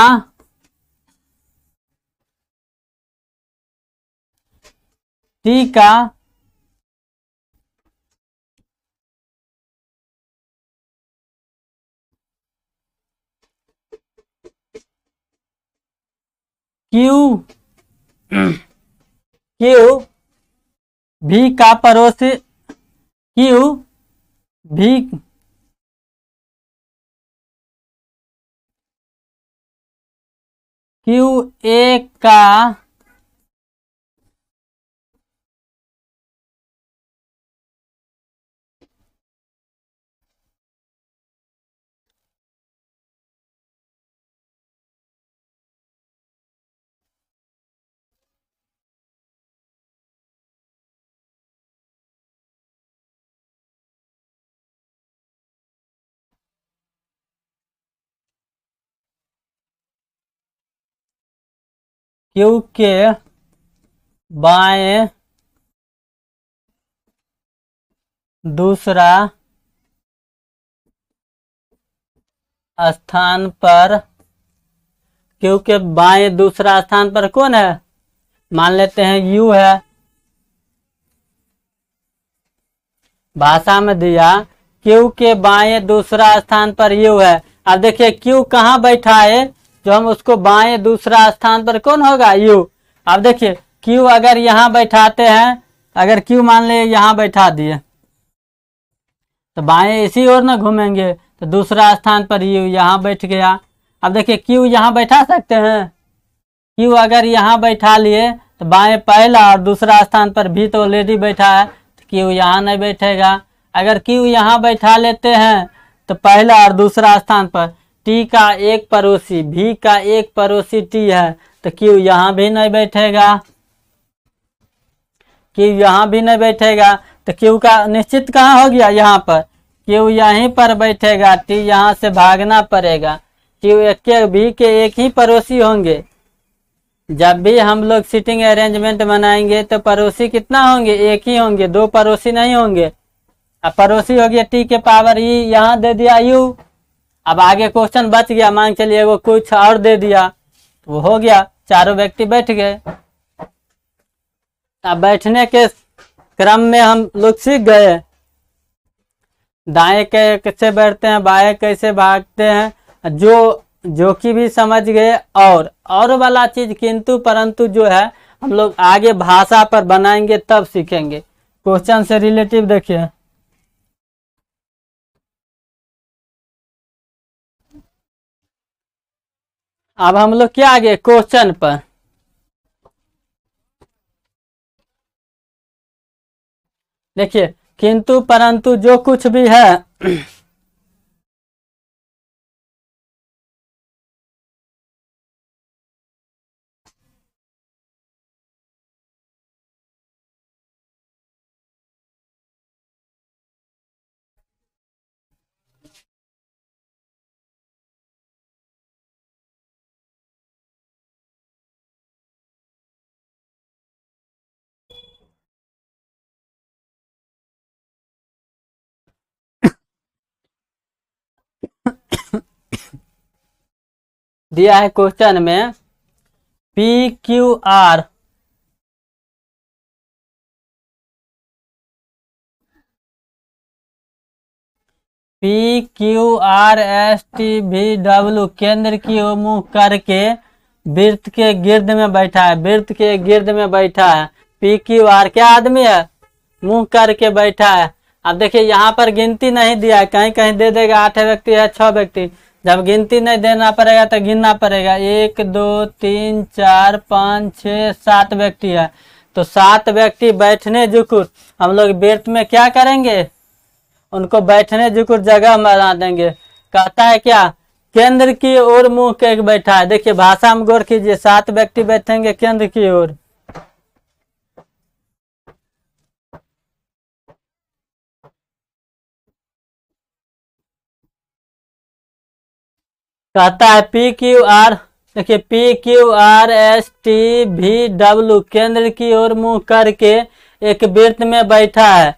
Speaker 1: क्यू भी का पड़ोसी क्यू भी क्यू ए का क्यू के बाएं दूसरा स्थान पर। क्यू के बाएं दूसरा स्थान पर कौन है? मान लेते हैं यू है। भाषा में दिया क्यू के बाएं दूसरा स्थान पर यू है। अब देखिए क्यू कहाँ बैठा है? जो हम उसको बाएं दूसरा स्थान पर कौन होगा? यू। अब देखिए क्यू अगर यहाँ बैठाते हैं, अगर क्यू मान ले यहाँ बैठा दिए तो बाएं इसी ओर ना घूमेंगे। तो दूसरा स्थान पर यू यहाँ बैठ गया। अब देखिए क्यू यहाँ बैठा सकते हैं, क्यू अगर यहाँ बैठा लिए तो बाएं पहला और दूसरा स्थान पर भी तो ऑलरेडी बैठा है, तो क्यू यहाँ नहीं बैठेगा। अगर क्यू यहाँ बैठा लेते हैं तो पहला और दूसरा स्थान पर टी का एक पड़ोसी, भी का एक पड़ोसी टी है, तो क्यू यहाँ भी नहीं बैठेगा, क्यू यहाँ भी नहीं बैठेगा। तो क्यू का निश्चित कहाँ हो गया, यहाँ पर क्यू यहीं पर बैठेगा, टी यहाँ से भागना पड़ेगा। क्यू के भी के एक ही पड़ोसी होंगे। जब भी हम लोग सीटिंग अरेंजमेंट बनाएंगे तो पड़ोसी कितना होंगे, एक ही होंगे, दो पड़ोसी नहीं होंगे। अब पड़ोसी हो गया टी के पावर ई, यहाँ दे दिया यू। अब आगे क्वेश्चन बच गया, मान चलिए वो कुछ और दे दिया, तो वो हो गया, चारों व्यक्ति बैठ गए। अब बैठने के क्रम में हम लोग सीख गए दाएं कैसे बैठते हैं, बाएं कैसे भागते हैं, जो कि भी समझ गए। और वाला चीज किंतु परंतु जो है हम लोग आगे भाषा पर बनाएंगे तब सीखेंगे। क्वेश्चन से रिलेटिव देखिए, अब हम लोग क्या आगे क्वेश्चन पर। देखिए किंतु परंतु जो कुछ भी है दिया है क्वेश्चन में P Q R S T भी डब्ल्यू केंद्र की ओर मुंह करके वृत्त के गिर्द में बैठा है, वृत्त के गिर्द में बैठा है। पी क्यू आर क्या आदमी है, मुंह करके बैठा है। अब देखिए यहाँ पर गिनती नहीं दिया है, कहीं कहीं दे देगा 8 व्यक्ति है 6 व्यक्ति, जब गिनती नहीं देना पड़ेगा तो गिनना पड़ेगा 1 2 3 4 5 6 7 व्यक्ति है। तो 7 व्यक्ति बैठने जुकुर हम लोग वृत्त में क्या करेंगे, उनको बैठने जुकुर जगह बना देंगे। कहता है क्या, केंद्र की ओर मुंह के बैठा है। देखिए भाषा में गौर कीजिए, 7 व्यक्ति बैठेंगे केंद्र की ओर। कहता है पी क्यू आर, देखिए P Q R S T भी डब्ल्यू केंद्र की ओर मुंह करके एक वृत्त में बैठा है।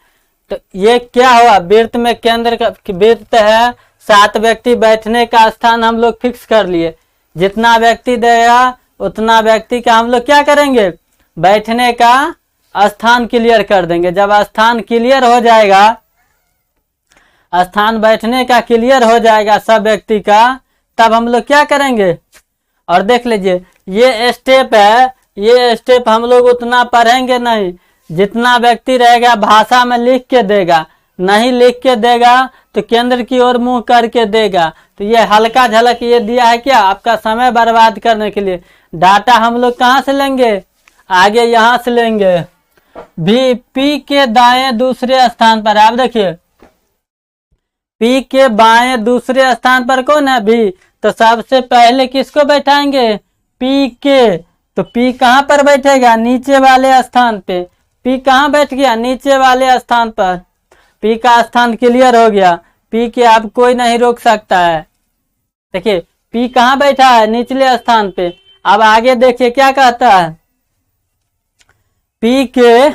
Speaker 1: तो ये क्या हुआ, वृत्त में केंद्र का वृत्त है, 7 व्यक्ति बैठने का स्थान हम लोग फिक्स कर लिए। जितना व्यक्ति देगा उतना व्यक्ति का हम लोग क्या करेंगे, बैठने का स्थान क्लियर कर देंगे। जब स्थान क्लियर हो जाएगा, स्थान बैठने का क्लियर हो जाएगा सब व्यक्ति का, तब हम लोग क्या करेंगे। और देख लीजिए ये स्टेप है, ये स्टेप हम लोग उतना पढ़ेंगे नहीं, जितना व्यक्ति रहेगा भाषा में लिख के देगा, नहीं लिख के देगा तो केंद्र की ओर मुंह करके देगा। तो ये हल्का झलक ये दिया है क्या, आपका समय बर्बाद करने के लिए। डाटा हम लोग कहाँ से लेंगे, आगे यहाँ से लेंगे। भी पी के दाएं दूसरे स्थान पर, आप देखिए पी के बाएं दूसरे स्थान पर कौन है, भी। तो सबसे पहले किसको बैठाएंगे, पी के। तो पी कहाँ पर बैठेगा, नीचे वाले स्थान पे। पी कहाँ बैठ गया, नीचे वाले स्थान पर। पी का स्थान क्लियर हो गया, पी के अब कोई नहीं रोक सकता है। देखिए पी कहाँ बैठा है, निचले स्थान पे। अब आगे देखिए क्या कहता है, पी के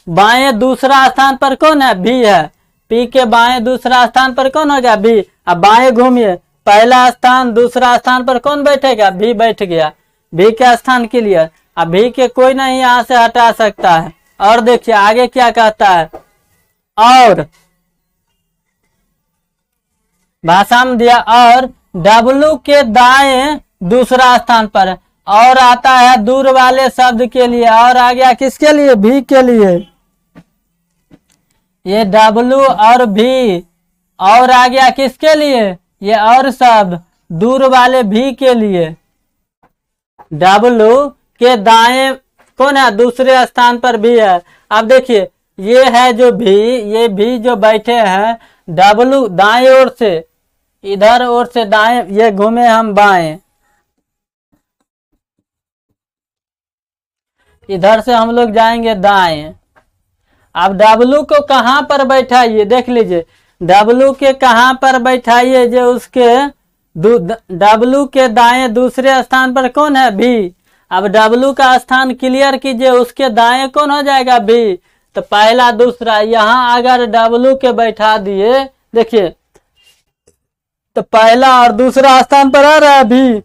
Speaker 1: बाएं दूसरा स्थान पर कौन है, भी है। पी के बाएं दूसरा स्थान पर कौन हो गया, भी। अब बाएं घूमिए, पहला स्थान दूसरा स्थान पर कौन बैठेगा, भी बैठ गया। भी के स्थान क्लियर, अब भी के कोई नहीं यहाँ से हटा सकता है। और देखिए आगे क्या कहता है, और भाषा में दिया, और डब्लू के दाएं दूसरा स्थान पर। और आता है दूर वाले शब्द के लिए, और आ गया किसके लिए, भी के लिए। ये डब्लू और भी और आ गया किसके लिए, ये और शब्द दूर वाले भी के लिए। डब्लू के दाएं कौन है, दूसरे स्थान पर भी है। अब देखिए ये है जो भी, ये भी जो बैठे हैं, डब्लू दाएं ओर से, इधर ओर से दाएं, ये घूमे हम बाएं, इधर से हम लोग जाएंगे दाएं। अब डब्लू को कहां पर बैठाइए, देख लीजिए डब्लू के कहां पर बैठाइए, जो उसके डब्लू के दाएं दूसरे स्थान पर कौन है, भी। अब डब्लू का स्थान क्लियर कीजिए, उसके दाएं कौन हो जाएगा, भी। तो पहला दूसरा, यहां अगर डब्लू के बैठा दिए, देखिए तो पहला और दूसरा स्थान पर आ रहा है भी।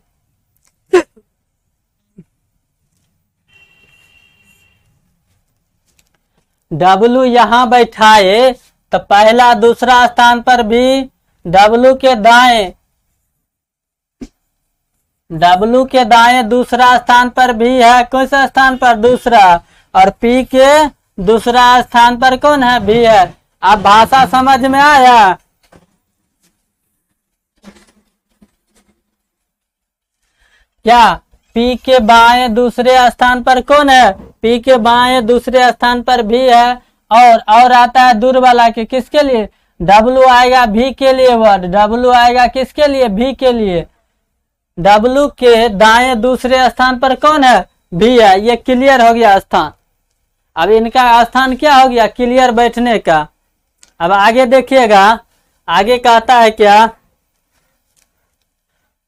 Speaker 1: डब्लू यहां बैठाए तो पहला दूसरा स्थान पर भी डब्लू के दाएं, डब्लू के दाएं दूसरा स्थान पर भी है, कौन सा स्थान पर, दूसरा। और पी के दूसरा स्थान पर कौन है, भी है। अब भाषा समझ में आया। क्या पी के बाएं दूसरे स्थान पर कौन है, पी के बाएं दूसरे स्थान पर भी है। और आता है दूर वाला के, किसके लिए, डब्लू आएगा भी के लिए, वर्ड डब्लू आएगा किसके लिए, भी के लिए। डब्लू के दाएं दूसरे स्थान पर कौन है, भी है। ये क्लियर हो गया स्थान। अब इनका स्थान क्या हो गया, क्लियर बैठने का। अब आगे देखिएगा, आगे कहता है क्या,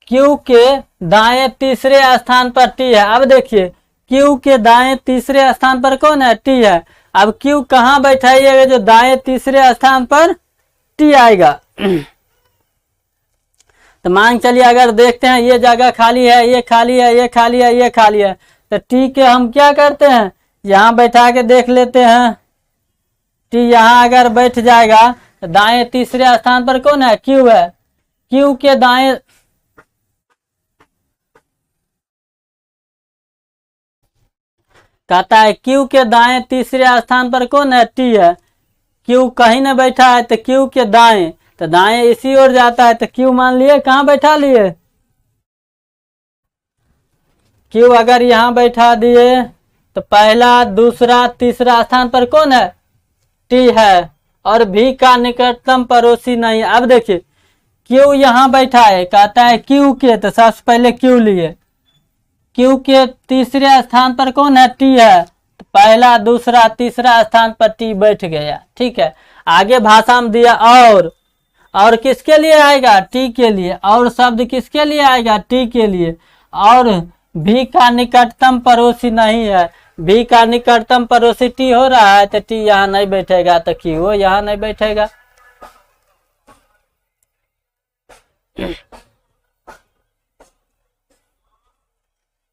Speaker 1: क्यू के दाएं तीसरे स्थान पर टी है। अब देखिए क्यू के दाएं तीसरे स्थान पर कौन है, टी है। अब क्यू कहाँ बैठाइएगा, जो दाएं तीसरे स्थान पर टी आएगा। तो मान चलिए अगर देखते हैं ये जगह खाली है, ये खाली है, ये खाली है, ये खाली है, तो टी के हम क्या करते हैं, यहाँ बैठा के देख लेते हैं। टी यहाँ अगर बैठ जाएगा तो दाएं तीसरे स्थान पर कौन है, क्यू है। क्यू के दाएं, कहता है क्यू के दाएं तीसरे स्थान पर कौन है, टी है। क्यू कहीं न बैठा है तो क्यू के दाएं, तो दाएं इसी ओर जाता है, तो क्यू मान लिए कहाँ बैठा लिए, क्यू अगर यहाँ बैठा दिए तो पहला दूसरा तीसरा स्थान पर कौन है, टी है। और भी का निकटतम पड़ोसी नहीं। अब देखिए क्यू यहाँ बैठा है, कहता है क्यू के, तो सबसे पहले क्यू लिए। क्यू के तीसरे स्थान पर कौन है, टी है। तो पहला दूसरा तीसरा स्थान पर टी बैठ गया, ठीक है। आगे भाषा में दिया और किसके लिए आएगा, टी के लिए। और शब्द किसके लिए आएगा, टी के लिए। और भी का निकटतम पड़ोसी नहीं है, भी का निकटतम पड़ोसी टी हो रहा है, तो टी यहाँ नहीं बैठेगा, तो क्यू यहाँ नहीं बैठेगा।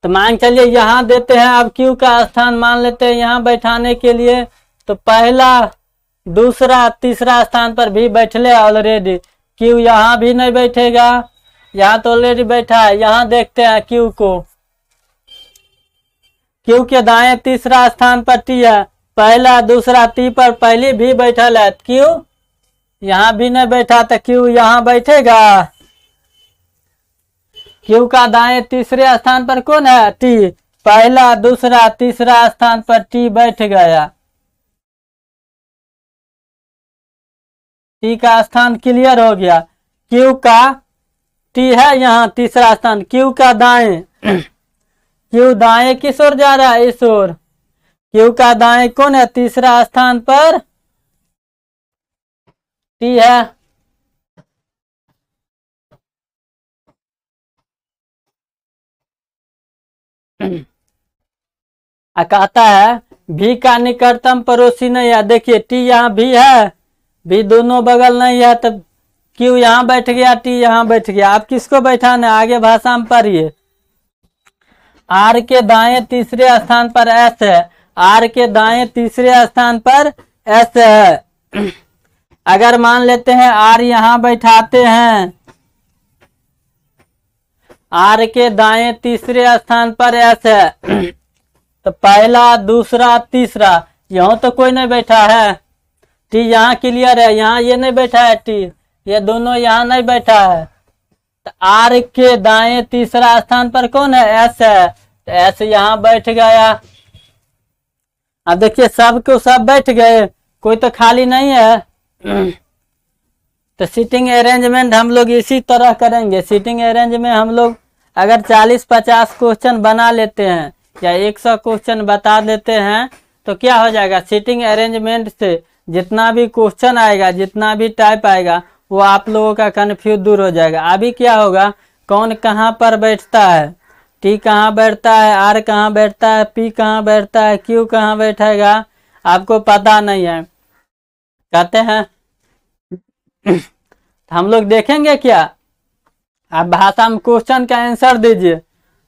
Speaker 1: तो मान चलिए यहाँ देते हैं, अब क्यू का स्थान मान लेते हैं यहाँ बैठाने के लिए। तो पहला दूसरा तीसरा स्थान पर भी बैठले ऑलरेडी, क्यू यहाँ भी नहीं बैठेगा, यहाँ तो ऑलरेडी बैठा है। यहाँ देखते हैं क्यू को, क्यू के दाएं तीसरा स्थान पर टी है, पहला दूसरा टी पर पहले भी बैठल है, क्यू यहाँ भी नहीं बैठा, तो क्यू यहाँ बैठेगा। क्यू का दाएं तीसरे स्थान पर कौन है, टी। पहला दूसरा तीसरा स्थान पर टी बैठ गया। टी का स्थान क्लियर हो गया। क्यू का टी है यहाँ तीसरा स्थान, क्यू का दाएं, क्यू दाएं किस ओर जा रहा है, इस ओर। क्यू का दाएं कौन है, तीसरा स्थान पर टी है। कहता है भी का निकटतम पड़ोसी नहीं है। देखिए टी यहाँ भी है, भी दोनों बगल नहीं है, तो क्यू यहाँ बैठ गया, टी यहाँ बैठ गया। आप किसको बैठाना है, आगे भाषा में पढ़िए। आर के दाएं तीसरे स्थान पर एस है, आर के दाएं तीसरे स्थान पर एस है। अगर मान लेते हैं आर यहाँ बैठाते हैं, आर के दाएं तीसरे स्थान पर एस है, तो पहला दूसरा तीसरा, यहाँ तो कोई नहीं बैठा है। टी यहाँ क्लियर है, यहाँ ये नहीं बैठा है टी, ये दोनों यहाँ नहीं बैठा है। तो आर के दाएं तीसरा स्थान पर कौन है? एस है। तो एस यहाँ बैठ गया। अब देखिए सब को सब बैठ गए, कोई तो खाली नहीं है। तो सीटिंग अरेंजमेंट हम लोग इसी तरह करेंगे। सीटिंग अरेंज में हम लोग अगर 40-50 क्वेश्चन बना लेते हैं या 100 क्वेश्चन बता देते हैं तो क्या हो जाएगा, सीटिंग अरेंजमेंट से जितना भी क्वेश्चन आएगा, जितना भी टाइप आएगा, वो आप लोगों का कन्फ्यूज दूर हो जाएगा। अभी क्या होगा, कौन कहाँ पर बैठता है, टी कहाँ बैठता है, आर कहाँ बैठता है, पी कहाँ बैठता है, क्यू कहाँ बैठेगा, आपको पता नहीं है। कहते हैं हम लोग देखेंगे क्या, आप भाषा में क्वेश्चन का आंसर दीजिए।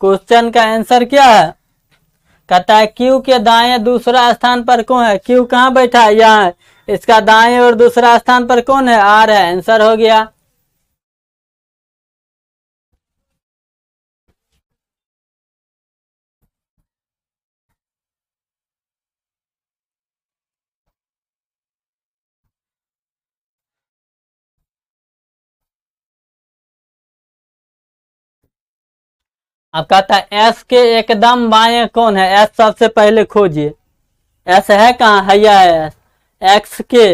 Speaker 1: क्वेश्चन का आंसर क्या है, कहता है क्यू के दाएं दूसरा स्थान पर कौन है? क्यू कहाँ बैठा है? यहाँ है। इसका दाएं और दूसरा स्थान पर कौन है? आर है। आंसर हो गया। अब कहता है एस के एकदम बाएं कौन है? एस सबसे पहले खोजिए। एस है कहाँ? हैया है एस। एक्स के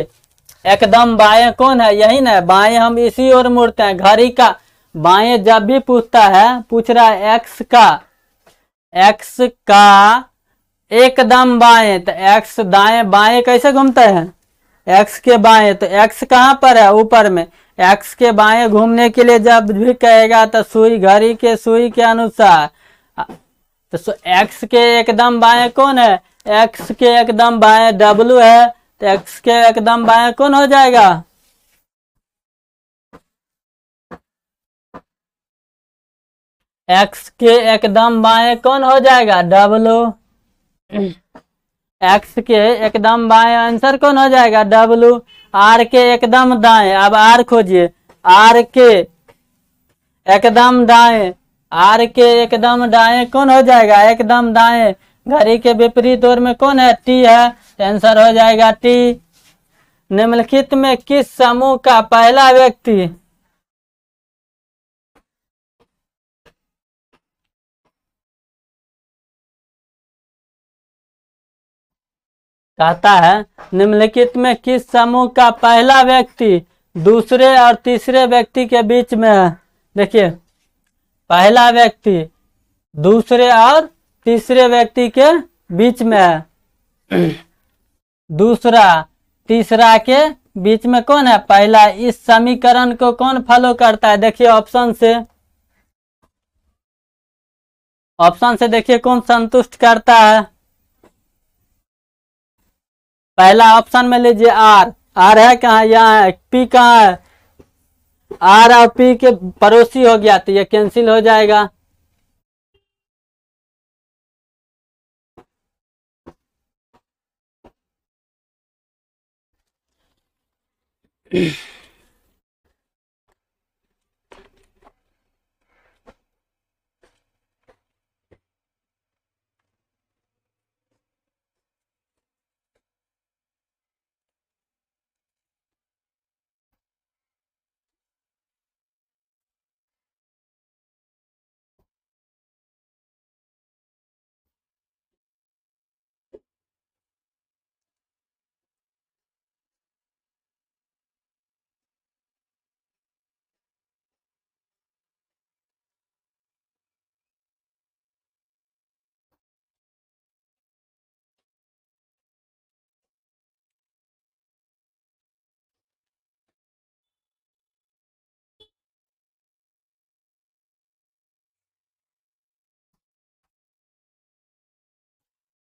Speaker 1: एकदम बाएं कौन है? यही ना, बाएं हम इसी ओर मुड़ते हैं। घड़ी का बाएं जब भी पूछता है, पूछ रहा है एक्स का एकदम बाएं, तो एक्स दाएं बाएं कैसे घूमता है? एक्स के बाएं, तो एक्स कहाँ पर है? ऊपर में। एक्स के बाएं घूमने के लिए जब भी कहेगा तो सुई, घड़ी के सुई के अनुसार, तो एक्स के एकदम बाएं कौन है? एक्स के एकदम बाएं डब्ल्यू है, तो एक्स के एकदम बाएं कौन हो जाएगा? एक्स के एकदम बाएं कौन हो जाएगा? डब्ल्यू। एक्स के एकदम बाएं आंसर कौन हो जाएगा? डब्ल्यू। आर के एकदम दाएं, अब आर खोजिए। आर के एकदम दाएं, आर के एकदम दाएं कौन हो जाएगा? एकदम दाएं घड़ी के विपरीत ओर में कौन है? टी है। आंसर हो जाएगा टी। निम्नलिखित में किस समूह का पहला व्यक्ति कहता है, निम्नलिखित में किस समूह का पहला व्यक्ति दूसरे और तीसरे व्यक्ति के बीच में है? देखिए, पहला व्यक्ति दूसरे और तीसरे व्यक्ति के बीच में है। दूसरा तीसरा के बीच में कौन है? पहला। इस समीकरण को कौन फॉलो करता है? देखिए ऑप्शन से देखिए कौन संतुष्ट करता है। पहला ऑप्शन में लीजिए आर। आर है कहाँ? यहाँ है। पी कहाँ है? आर और पी के पड़ोसी हो गया, तो ये कैंसिल हो जाएगा।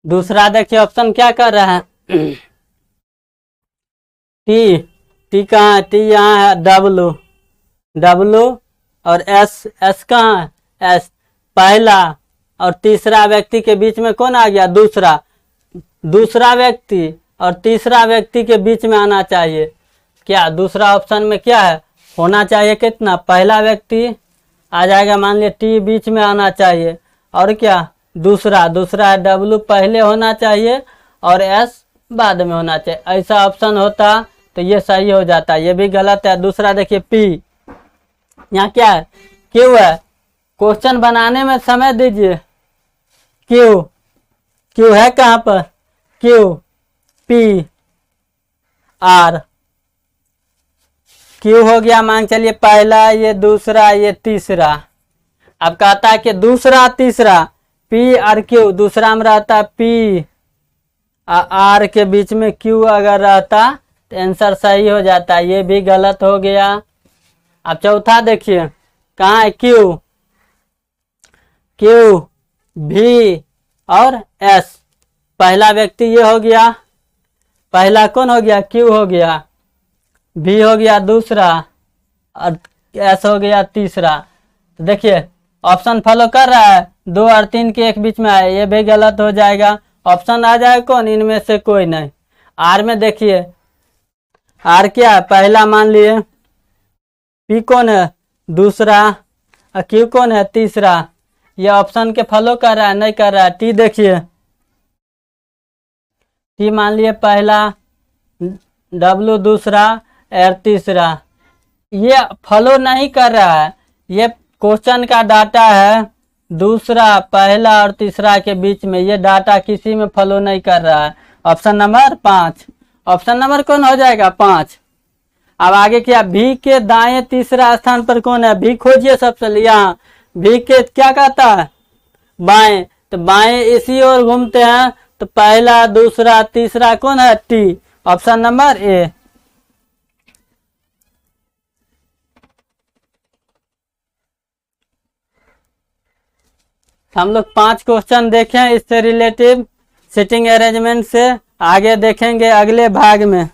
Speaker 1: दूसरा देखिए ऑप्शन क्या कर रहा है? टी कहाँ है? टी यहाँ है। डब्लू और एस कहाँ है? एस। पहला और तीसरा व्यक्ति के बीच में कौन आ गया? दूसरा व्यक्ति और तीसरा व्यक्ति के बीच में आना चाहिए। क्या दूसरा ऑप्शन में क्या है? होना चाहिए कितना? पहला व्यक्ति आ जाएगा, मान लिया टी बीच में आना चाहिए। और क्या? दूसरा है डब्लू पहले होना चाहिए और एस बाद में होना चाहिए। ऐसा ऑप्शन होता तो ये सही हो जाता है, ये भी गलत है। दूसरा देखिए पी, यहाँ क्या है, क्यू है। क्वेश्चन बनाने में समय दीजिए। क्यू, क्यू है कहाँ पर, क्यू, पी, आर। क्यू हो गया मान चलिए पहला, ये दूसरा, ये तीसरा। अब कहता है कि दूसरा तीसरा पी और क्यू, दूसरा में रहता पी आर के बीच में क्यू अगर रहता तो आंसर सही हो जाता, ये भी गलत हो गया। अब चौथा देखिए कहाँ है, क्यू, क्यू, भी और एस। पहला व्यक्ति ये हो गया, पहला कौन हो गया, क्यू हो गया, भी हो गया दूसरा और एस हो गया तीसरा। तो देखिए ऑप्शन फॉलो कर रहा है, 2 और 3 के एक बीच में आए, ये भी गलत हो जाएगा। ऑप्शन आ जाए कौन, इनमें से कोई नहीं। आर में देखिए, आर क्या है, पहला मान लिए, पी कौन है, दूसरा, और क्यू कौन है, तीसरा। ये ऑप्शन के फॉलो कर रहा है, नहीं कर रहा है। टी देखिए, टी मान लिए पहला, डब्लू दूसरा, और तीसरा। ये फॉलो नहीं कर रहा है, ये क्वेश्चन का डाटा है दूसरा, पहला और तीसरा के बीच में, ये डाटा किसी में फॉलो नहीं कर रहा है। ऑप्शन नंबर 5, ऑप्शन नंबर कौन हो जाएगा, 5। अब आगे क्या, भी के दाएं तीसरा स्थान पर कौन है, भी खोजिए सबसे। यहाँ भी के क्या कहता है, बाएं, तो बाएं इसी ओर घूमते हैं, तो पहला दूसरा तीसरा कौन है, टी। Option number A. हम लोग 5 क्वेश्चन देखें इससे रिलेटिव, सिटिंग अरेंजमेंट से। आगे देखेंगे अगले भाग में।